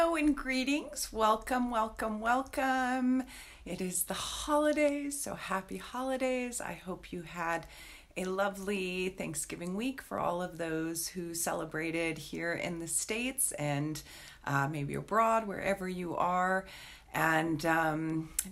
Hello and greetings. Welcome, welcome, welcome. It is the holidays, so happy holidays. I hope you had a lovely Thanksgiving week for all of those who celebrated here in the States and maybe abroad, wherever you are. And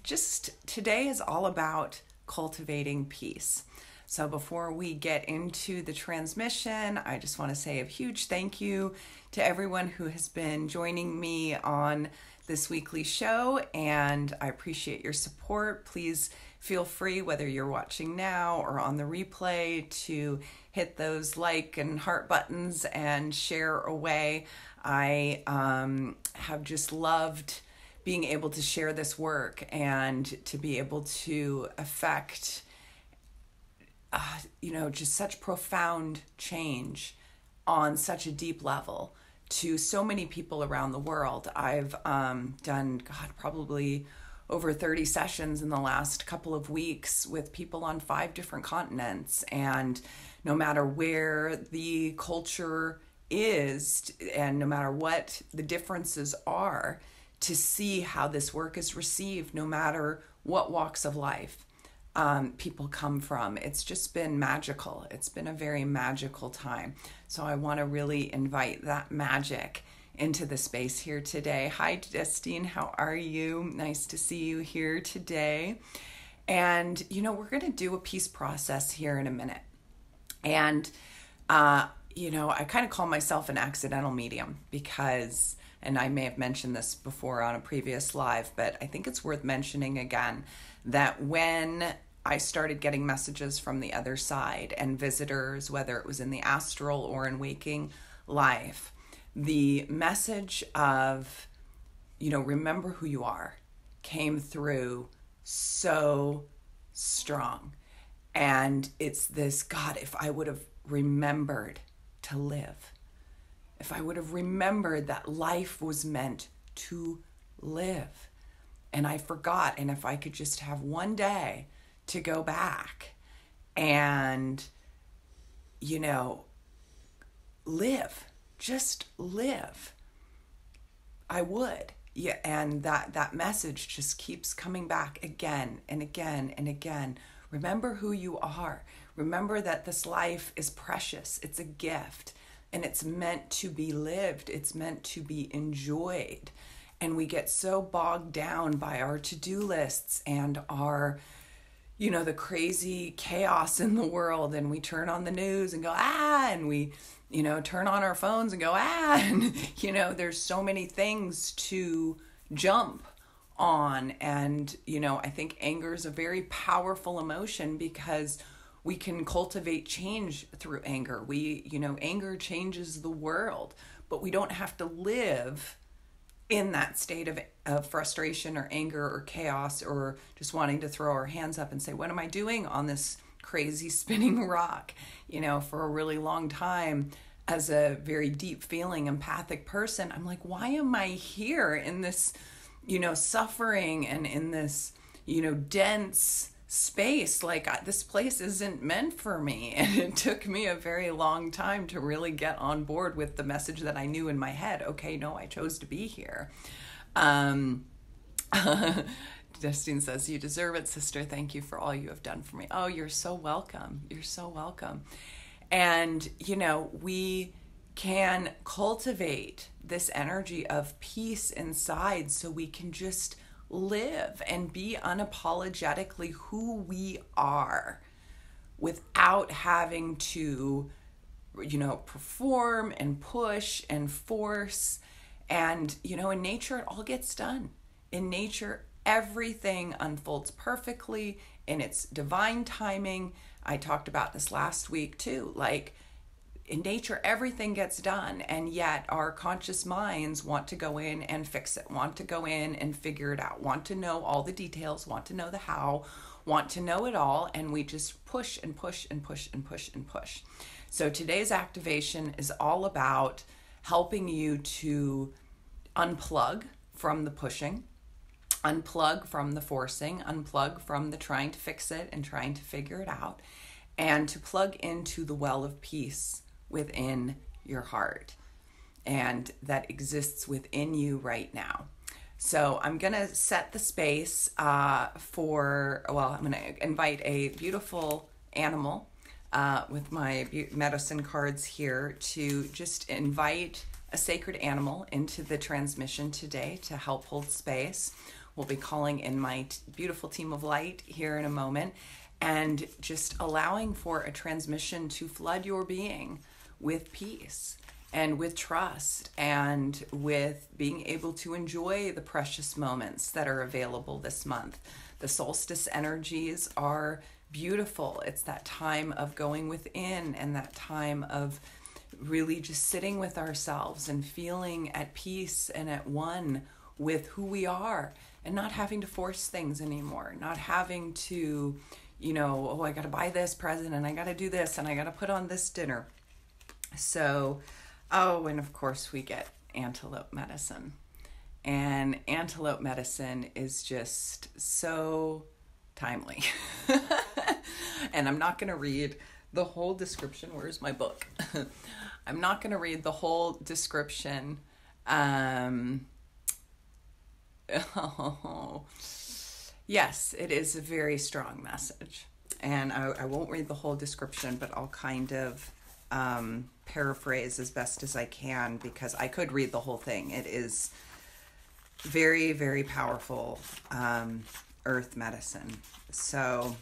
just today is all about cultivating peace. So before we get into the transmission, I just want to say a huge thank you to everyone who has been joining me on this weekly show, and I appreciate your support. Please feel free, whether you're watching now or on the replay, to hit those like and heart buttons and share away. I have just loved being able to share this work and to be able to affect just such profound change on such a deep level to so many people around the world. I've done, probably over 30 sessions in the last couple of weeks with people on 5 different continents. And no matter where the culture is and no matter what the differences are, to see how this work is received, no matter what walks of life people come from. It's just been magical. It's been a very magical time. So I want to really invite that magic into the space here today. Hi, Justine. How are you? Nice to see you here today. And, we're going to do a peace process here in a minute. And, I kind of call myself an accidental medium because, and I may have mentioned this before on a previous live, but I think it's worth mentioning again, that when I started getting messages from the other side and visitors, whether it was in the astral or in waking life, the message of, remember who you are came through so strong. And it's this, God, if I would have remembered to live, if I would have remembered that life was meant to live, and I forgot, and if I could just have one day to go back and, live, just live, I would. Yeah, and that message just keeps coming back again and again and again. Remember who you are. Remember that this life is precious. It's a gift, and it's meant to be lived. It's meant to be enjoyed. And we get so bogged down by our to-do lists and our, the crazy chaos in the world. And we turn on the news and go, and we, turn on our phones and go, and, there's so many things to jump on. And, I think anger is a very powerful emotion because we can cultivate change through anger. Anger changes the world, but we don't have to live in that state of frustration or anger or chaos or just wanting to throw our hands up and say, what am I doing on this crazy spinning rock? For a really long time, as a very deep feeling empathic person, I'm like, why am I here in this, suffering and in this, dense space? Like, this place isn't meant for me. And it took me a very long time to really get on board with the message that I knew in my head. Okay, no, I chose to be here. Justine says, you deserve it, sister. Thank you for all you have done for me. Oh, you're so welcome. You're so welcome. And, we can cultivate this energy of peace inside so we can just live and be unapologetically who we are without having to, perform and push and force. And, in nature, it all gets done. In nature, everything unfolds perfectly in its divine timing. I talked about this last week too. Like, in nature, everything gets done, and yet our conscious minds want to go in and fix it, want to go in and figure it out, want to know all the details, want to know the how, want to know it all, and we just push and push and push and push and push. So today's activation is all about helping you to unplug from the pushing, unplug from the forcing, unplug from the trying to fix it and trying to figure it out, and to plug into the well of peace within your heart. and that exists within you right now. So I'm going to set the space I'm going to invite a beautiful animal with my medicine cards here to just invite a sacred animal into the transmission today to help hold space. We'll be calling in my beautiful team of light here in a moment, and just allowing for a transmission to flood your being with peace and with trust and with being able to enjoy the precious moments that are available this month. The solstice energies are beautiful. It's that time of going within and that time of really just sitting with ourselves and feeling at peace and at one with who we are, and not having to force things anymore, not having to, I got to buy this present and I got to do this and I got to put on this dinner. So, and of course we get antelope medicine. And antelope medicine is just so timely. And I'm not going to read the whole description. Where's my book? I'm not going to read the whole description. Yes, it is a very strong message. And I won't read the whole description, but I'll kind of paraphrase as best as I can, because I could read the whole thing. It is very, very powerful earth medicine. So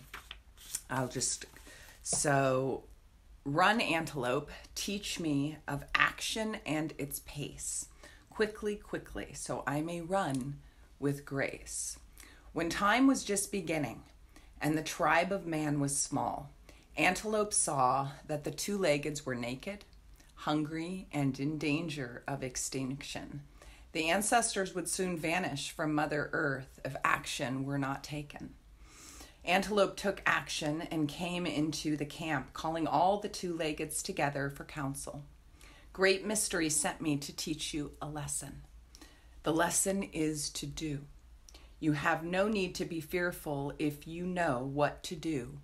run antelope, teach me of action and its pace. Quickly, so I may run with grace. When time was just beginning, and the tribe of man was small, antelope saw that the two-leggeds were naked, hungry, and in danger of extinction. The ancestors would soon vanish from Mother Earth if action were not taken. Antelope took action and came into the camp, calling all the two-leggeds together for counsel. Great mystery sent me to teach you a lesson. The lesson is to do. You have no need to be fearful if you know what to do,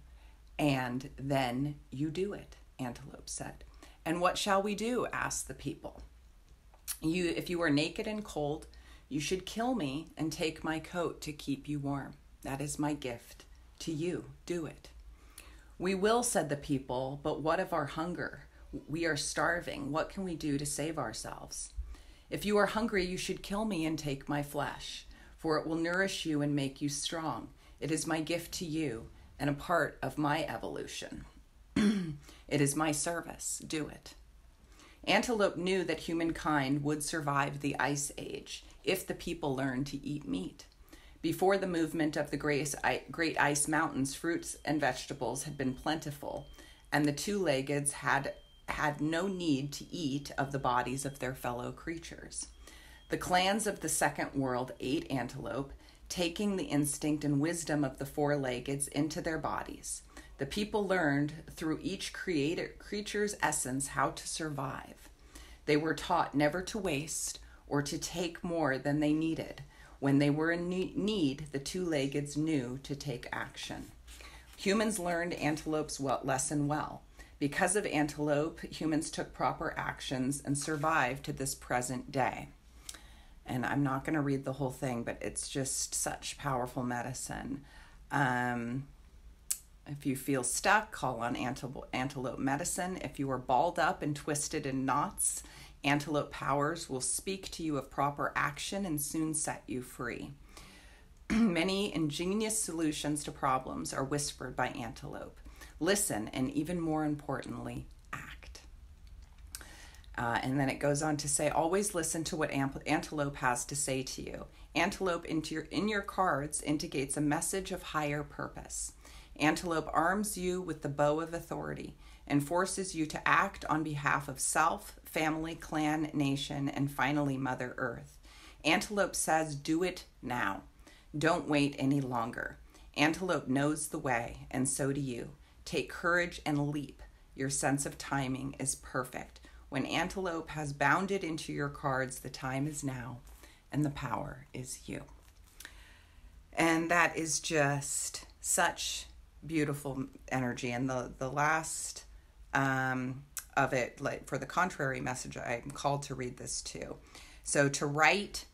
and then you do it, Antelope said. And what shall we do? Asked the people. If you are naked and cold, you should kill me and take my coat to keep you warm. That is my gift to you. Do it. We will, said the people, but what of our hunger? We are starving. What can we do to save ourselves? If you are hungry, you should kill me and take my flesh, for it will nourish you and make you strong. It is my gift to you and a part of my evolution. It is my service. Do it. Antelope knew that humankind would survive the ice age if the people learned to eat meat. Before the movement of the great ice mountains, fruits and vegetables had been plentiful, and the two-leggeds had no need to eat of the bodies of their fellow creatures. The clans of the second world ate antelope, taking the instinct and wisdom of the four-leggeds into their bodies. The people learned through each creature's essence how to survive. They were taught never to waste or to take more than they needed. When they were in need, the two-leggeds knew to take action. Humans learned antelope's lesson well. Because of antelope, humans took proper actions and survived to this present day. And I'm not going to read the whole thing, but it's just such powerful medicine. If you feel stuck, call on antelope medicine. If you are balled up and twisted in knots, antelope powers will speak to you of proper action and soon set you free. Many ingenious solutions to problems are whispered by antelope. Listen, and even more importantly, act. And then it goes on to say, always listen to what antelope has to say to you. Antelope in your cards indicates a message of higher purpose. Antelope arms you with the bow of authority and forces you to act on behalf of self, family, clan, nation, and finally Mother Earth. Antelope says, do it now. Don't wait any longer. Antelope knows the way, and so do you. Take courage and leap. Your sense of timing is perfect. When antelope has bounded into your cards, the time is now, and the power is you. And that is just such beautiful energy. And the last of it, like for the contrary message, I'm called to read this too. So to write,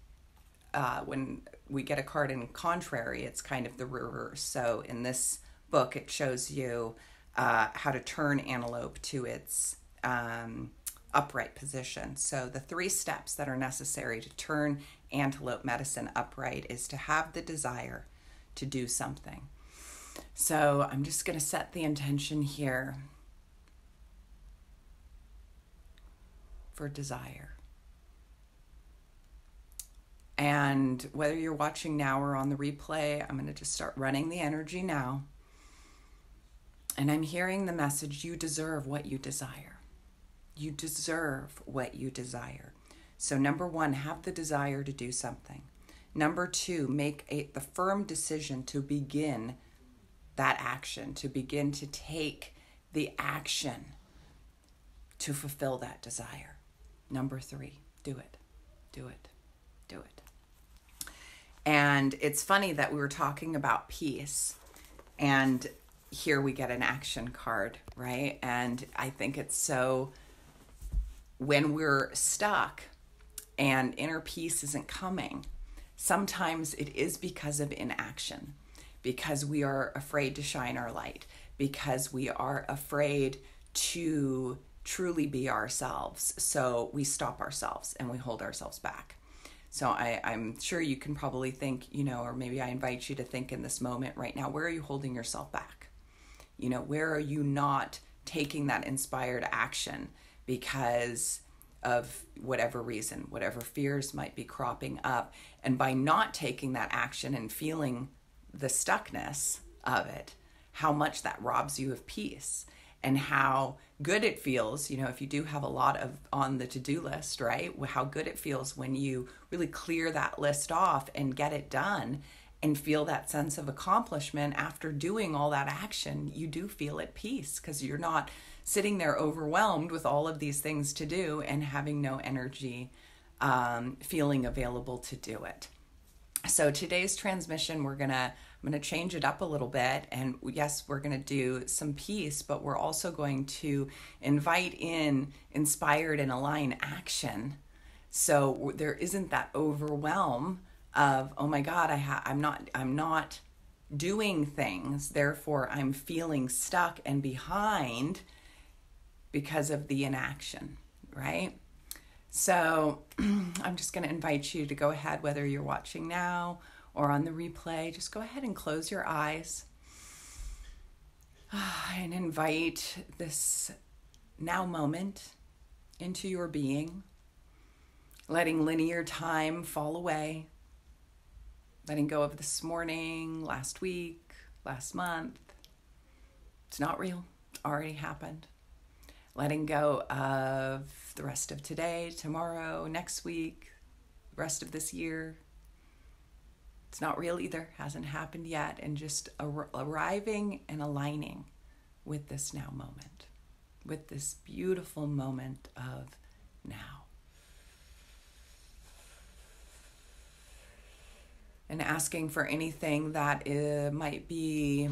when we get a card in contrary, it's kind of the reverse. So in this book, it shows you how to turn antelope to its upright position. So the 3 steps that are necessary to turn antelope medicine upright is to have the desire to do something. So I'm just going to set the intention here for desire. And whether you're watching now or on the replay, I'm going to just start running the energy now. And I'm hearing the message, you deserve what you desire. You deserve what you desire. So number 1, have the desire to do something. Number 2, make the firm decision to begin that action, to begin to take the action to fulfill that desire. Number 3, do it, do it, do it. And it's funny that we were talking about peace, and here we get an action card, right? And I think it's so, when we're stuck and inner peace isn't coming, sometimes it is because of inaction, because we are afraid to shine our light, because we are afraid to truly be ourselves. So we stop ourselves and we hold ourselves back. So I'm sure you can probably think, or maybe I invite you to think in this moment right now, where are you holding yourself back? Where are you not taking that inspired action because of whatever reason, whatever fears might be cropping up? And by not taking that action and feeling the stuckness of it, how much that robs you of peace, and how good it feels, if you do have a lot of on the to-do list, right? How good it feels when you really clear that list off and get it done and feel that sense of accomplishment after doing all that action. You do feel at peace because you're not sitting there overwhelmed with all of these things to do and having no energy, feeling available to do it. So today's transmission, I'm going to change it up a little bit. And yes, we're going to do some peace, but we're also going to invite in inspired and aligned action. So there isn't that overwhelm of, oh my God, I'm not doing things. Therefore, I'm feeling stuck and behind because of the inaction, right? So I'm just going to invite you to go ahead, whether you're watching now or on the replay, just go ahead and close your eyes and invite this now moment into your being, letting linear time fall away, letting go of this morning, last week, last month. It's not real. It's already happened. Letting go of the rest of today, tomorrow, next week, the rest of this year. It's not real either, hasn't happened yet, and just arriving and aligning with this now moment, with this beautiful moment of now. And asking for anything that might be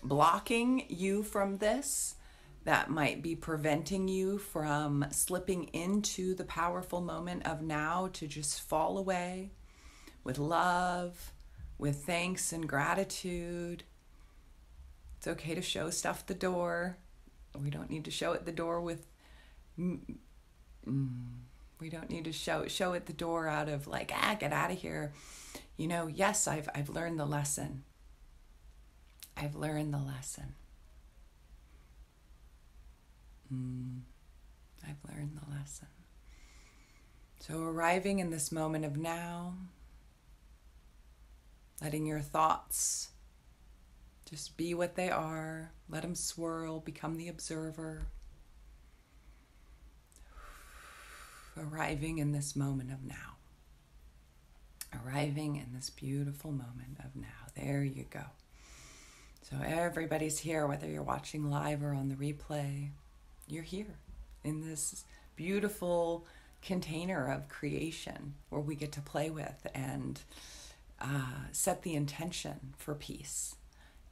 blocking you from this, that might be preventing you from slipping into the powerful moment of now, to just fall away with love, with thanks and gratitude. It's okay to show stuff at the door. We don't need to show at the door with, we don't need to show at the door out of like, get out of here. Yes, I've learned the lesson. I've learned the lesson. I've learned the lesson. So arriving in this moment of now, letting your thoughts just be what they are, let them swirl, become the observer. Arriving in this moment of now. Arriving in this beautiful moment of now. There you go. So everybody's here, whether you're watching live or on the replay. You're here in this beautiful container of creation where we get to play with and set the intention for peace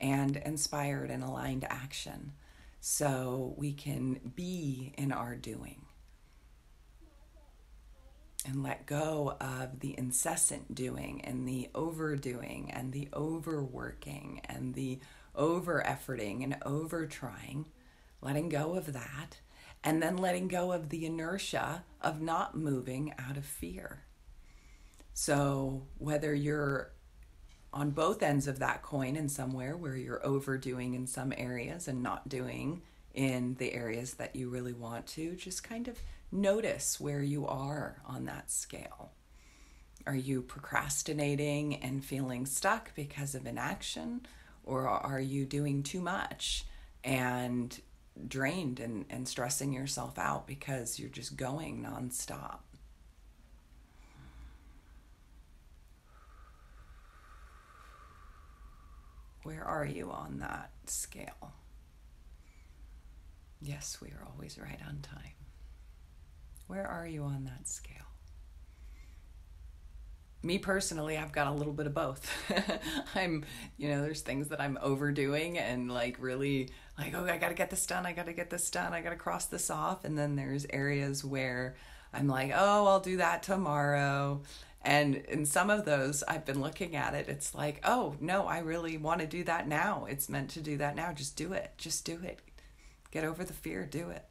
and inspired and aligned action. so we can be in our doing and let go of the incessant doing and the overdoing and the overworking and the over-efforting and over-trying, letting go of that, and then letting go of the inertia of not moving out of fear. So whether you're on both ends of that coin in somewhere where you're overdoing in some areas and not doing in the areas that you really want to, just kind of notice where you are on that scale. Are you procrastinating and feeling stuck because of inaction? Or are you doing too much and drained and stressing yourself out because you're just going nonstop? Where are you on that scale? Yes, we are always right on time. Where are you on that scale? Me personally, I've got a little bit of both. There's things that I'm overdoing and really oh, I got to get this done. I got to cross this off. And then there's areas where I'm like, oh, I'll do that tomorrow. And in some of those, I've been looking at it. It's like, oh, no, I really want to do that now. It's meant to do that now. Just do it. Just do it. Get over the fear. Do it.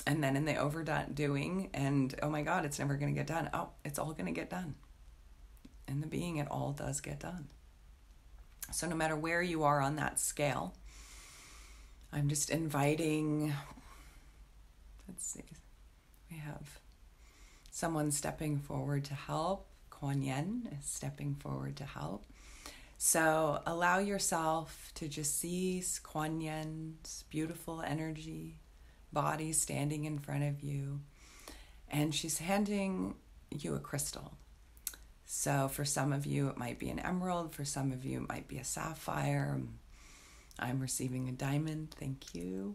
And then in the overdoing and, oh my God, it's never going to get done. Oh, it's all going to get done. In the being, it all does get done. So no matter where you are on that scale, I'm just inviting, let's see, we have someone stepping forward to help. Kuan Yin is stepping forward to help. So allow yourself to just see Kuan Yin's beautiful energy body standing in front of you, and she's handing you a crystal. So for some of you it might be an emerald, for some of you it might be a sapphire. I'm receiving a diamond, thank you.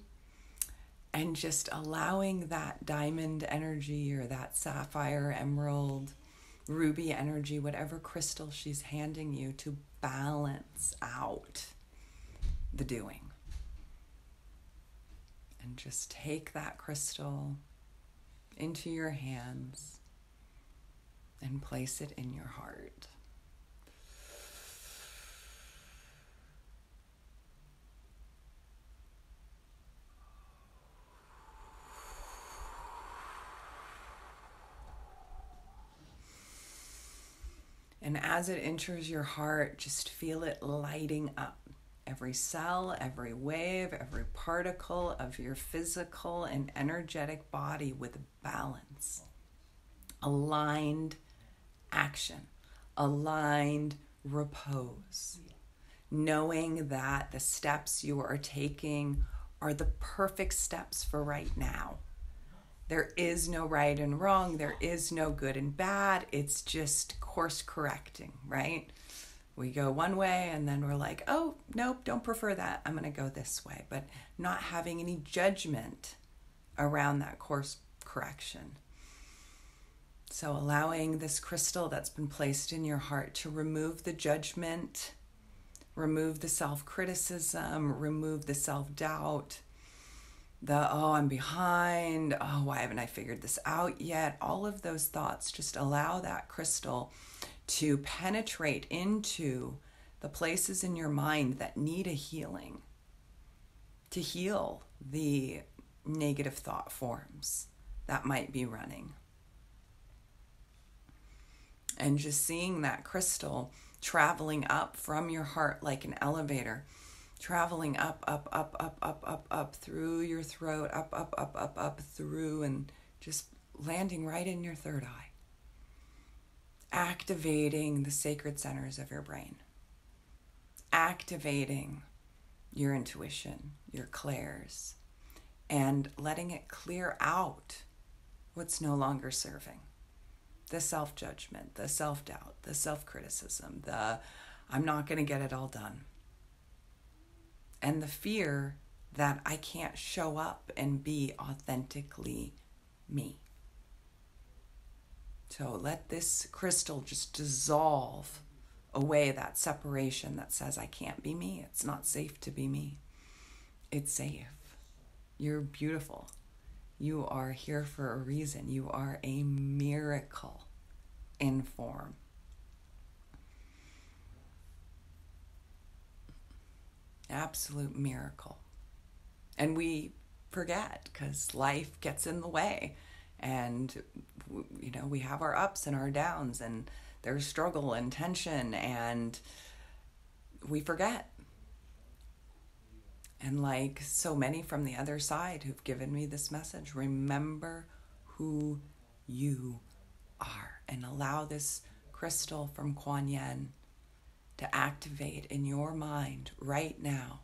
And just allowing that diamond energy or that sapphire, emerald, ruby energy, whatever crystal she's handing you, to balance out the doing. And just take that crystal into your hands and place it in your heart. And as it enters your heart, just feel it lighting up. Every cell, every wave, every particle of your physical and energetic body with balance. Aligned action. Aligned repose. Knowing that the steps you are taking are the perfect steps for right now. There is no right and wrong. There is no good and bad. It's just course correcting, right? We go one way and then we're like, oh, nope, don't prefer that. I'm going to go this way. But not having any judgment around that course correction. So allowing this crystal that's been placed in your heart to remove the judgment, remove the self-criticism, remove the self-doubt, oh, I'm behind, oh, why haven't I figured this out yet? All of those thoughts, just allow that crystal to penetrate into the places in your mind that need a healing, to heal the negative thought forms that might be running. And just seeing that crystal traveling up from your heart like an elevator, traveling up, up, up, up, up, up, up through your throat, up through, and just landing right in your third eye. Activating the sacred centers of your brain. Activating your intuition, your clairs, and letting it clear out what's no longer serving. The self-judgment, the self-doubt, the self-criticism, the I'm not going to get it all done. And the fear that I can't show up and be authentically me. So let this crystal just dissolve away that separation that says I can't be me. It's not safe to be me. It's safe. You're beautiful. You are here for a reason. You are a miracle in form. Absolute miracle. And we forget because life gets in the way. And, we have our ups and our downs, and there's struggle and tension, and we forget. And like so many from the other side who've given me this message, remember who you are and allow this crystal from Kuan Yin to activate in your mind right now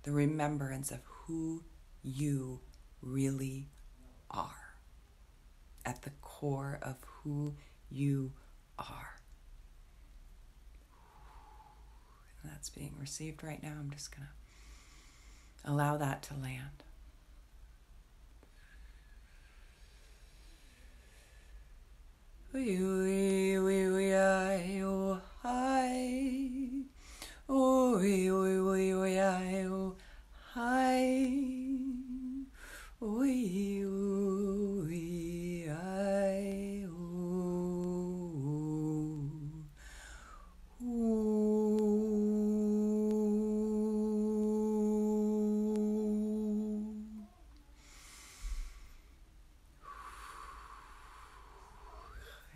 the remembrance of who you really are, at the core of who you are. And that's being received right now. I'm just going to allow that to land.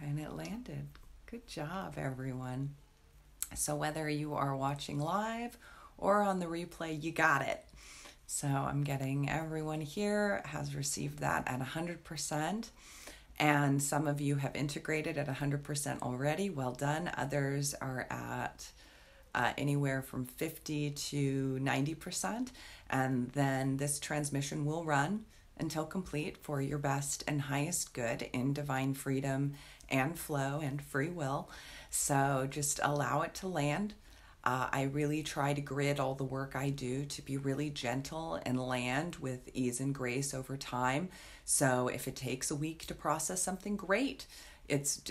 And it landed. Good job, everyone. So whether you are watching live or on the replay, you got it. So I'm getting everyone here has received that at 100%. And some of you have integrated at 100% already. Well done. Others are at anywhere from 50 to 90%. And then this transmission will run until complete for your best and highest good in divine freedom and flow and free will. So just allow it to land. I really try to grid all the work I do to be really gentle and land with ease and grace over time. So if it takes a week to process something, great. It's,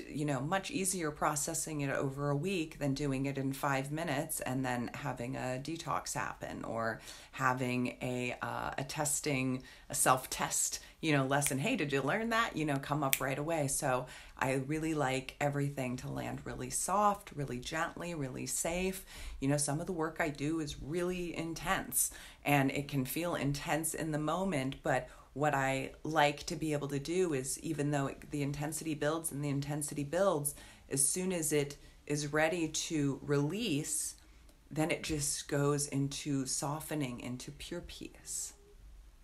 much easier processing it over a week than doing it in 5 minutes and then having a detox happen, or having a self-test, lesson. Hey, did you learn that? Come up right away. So I really like everything to land really soft, really gently, really safe. Some of the work I do is really intense, and it can feel intense in the moment, but what I like to be able to do is, even though the intensity builds and the intensity builds, as soon as it is ready to release, then it just goes into softening, into pure peace,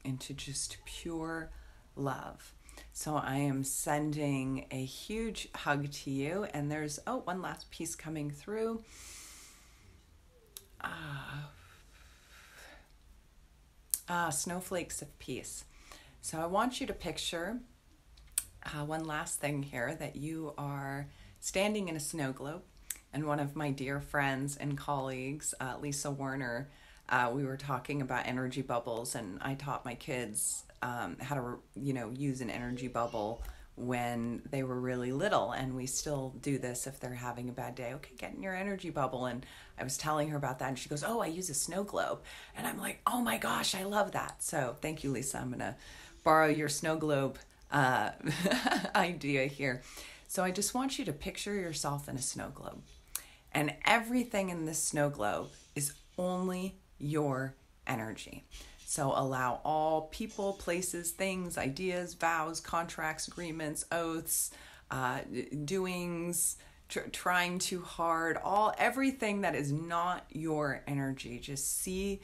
into just pure love. So I am sending a huge hug to you. And there's, one last piece coming through. Snowflakes of peace. So I want you to picture one last thing here, that you are standing in a snow globe. And one of my dear friends and colleagues, Lisa Warner, we were talking about energy bubbles, and I taught my kids how to, use an energy bubble when they were really little, and we still do this if they're having a bad day. Okay, get in your energy bubble. And I was telling her about that, and she goes, oh, I use a snow globe. And I'm like, oh my gosh, I love that. So thank you, Lisa. I'm going to borrow your snow globe idea here. So I just want you to picture yourself in a snow globe, and everything in this snow globe is only your energy. So allow all people, places, things, ideas, vows, contracts, agreements, oaths, doings, trying too hard, everything that is not your energy. Just see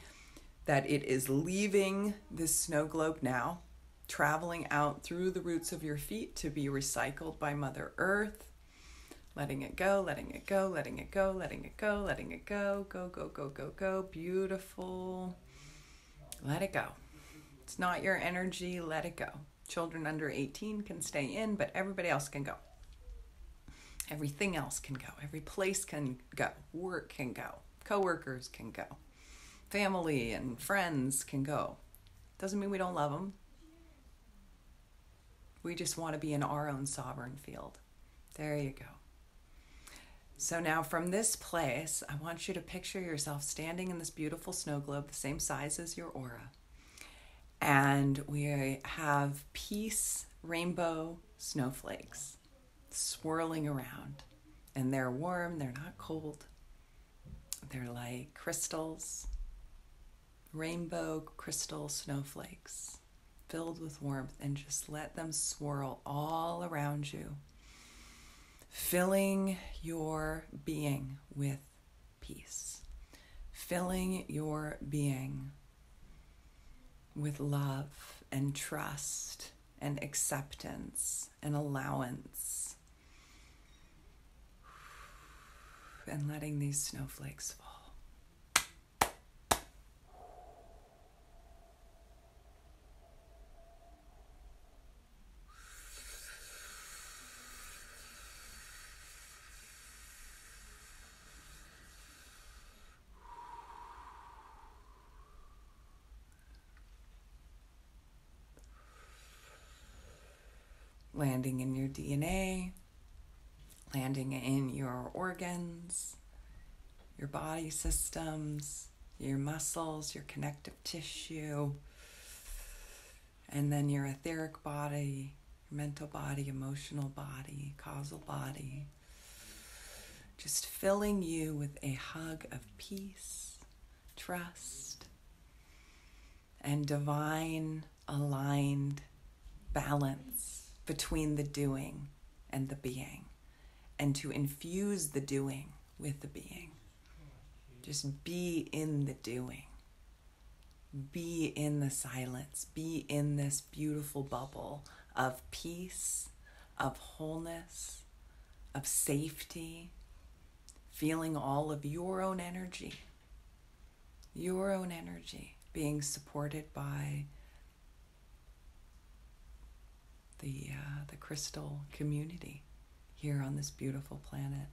that it is leaving this snow globe now, traveling out through the roots of your feet to be recycled by Mother Earth. Letting it go, letting it go, letting it go, letting it go, letting it go, go, go, go, go, go. Beautiful. Let it go. It's not your energy. Let it go. Children under 18 can stay in, but everybody else can go. Everything else can go. Every place can go. Work can go. Coworkers can go. Family and friends can go. Doesn't mean we don't love them. We just want to be in our own sovereign field. There you go. So now from this place, I want you to picture yourself standing in this beautiful snow globe, the same size as your aura. And we have peace rainbow snowflakes swirling around. And they're warm, they're not cold. They're like crystals, rainbow crystal snowflakes filled with warmth, and just let them swirl all around you, filling your being with peace, filling your being with love and trust and acceptance and allowance, and letting these snowflakes fall. Landing in your DNA, landing in your organs, your body systems, your muscles, your connective tissue, and then your etheric body, your mental body, emotional body, causal body. Just filling you with a hug of peace, trust, and divine aligned balance between the doing and the being, and to infuse the doing with the being. Just be in the doing. Be in the silence. Be in this beautiful bubble of peace, of wholeness, of safety, feeling all of your own energy being supported by the crystal community here on this beautiful planet.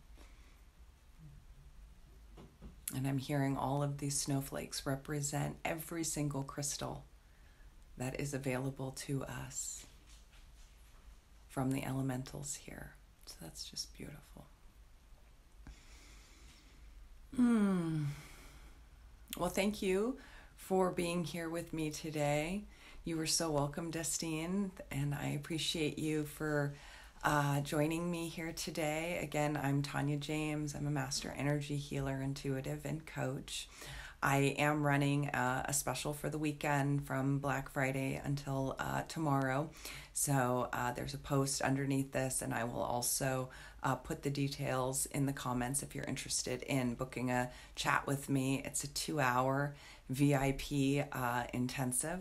And I'm hearing all of these snowflakes represent every single crystal that is available to us from the elementals here. So that's just beautiful. Well, thank you for being here with me today. You were so welcome, Destine, and I appreciate you for joining me here today. Again, I'm Tanja James. I'm a master energy healer, intuitive, and coach. I am running a special for the weekend from Black Friday until tomorrow. So there's a post underneath this, and I will also put the details in the comments if you're interested in booking a chat with me. It's a 2-hour VIP intensive.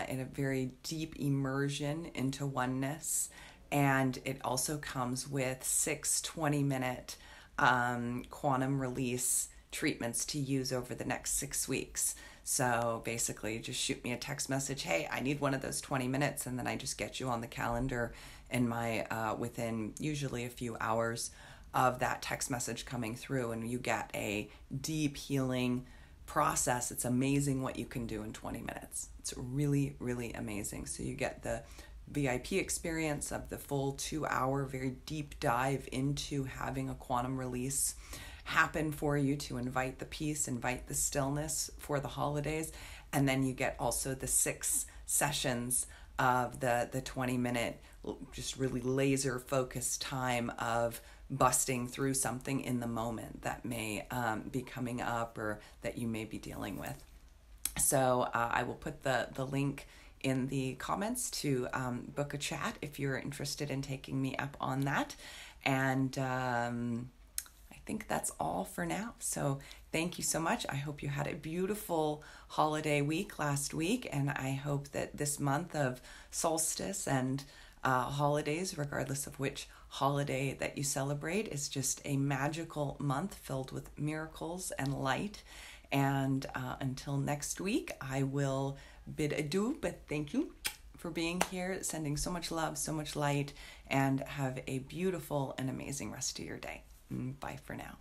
In a very deep immersion into oneness. And it also comes with 6 20-minute quantum release treatments to use over the next 6 weeks. So basically just shoot me a text message, hey, I need one of those 20 minutes, and then I just get you on the calendar in my within usually a few hours of that text message coming through, and you get a deep healing process. It's amazing what you can do in 20 minutes. It's really, really amazing. So you get the VIP experience of the full 2-hour, very deep dive into having a quantum release happen for you to invite the peace, invite the stillness for the holidays. And then you get also the 6 sessions of the 20-minute, just really laser focused time of busting through something in the moment that may be coming up or that you may be dealing with. So I will put the link in the comments to book a chat if you're interested in taking me up on that. And I think that's all for now. So thank you so much. I hope you had a beautiful holiday week last week, and I hope that this month of solstice and holidays, regardless of which holiday that you celebrate, is just a magical month filled with miracles and light. And until next week, I will bid adieu, but thank you for being here, sending so much love, so much light, and have a beautiful and amazing rest of your day. Bye for now.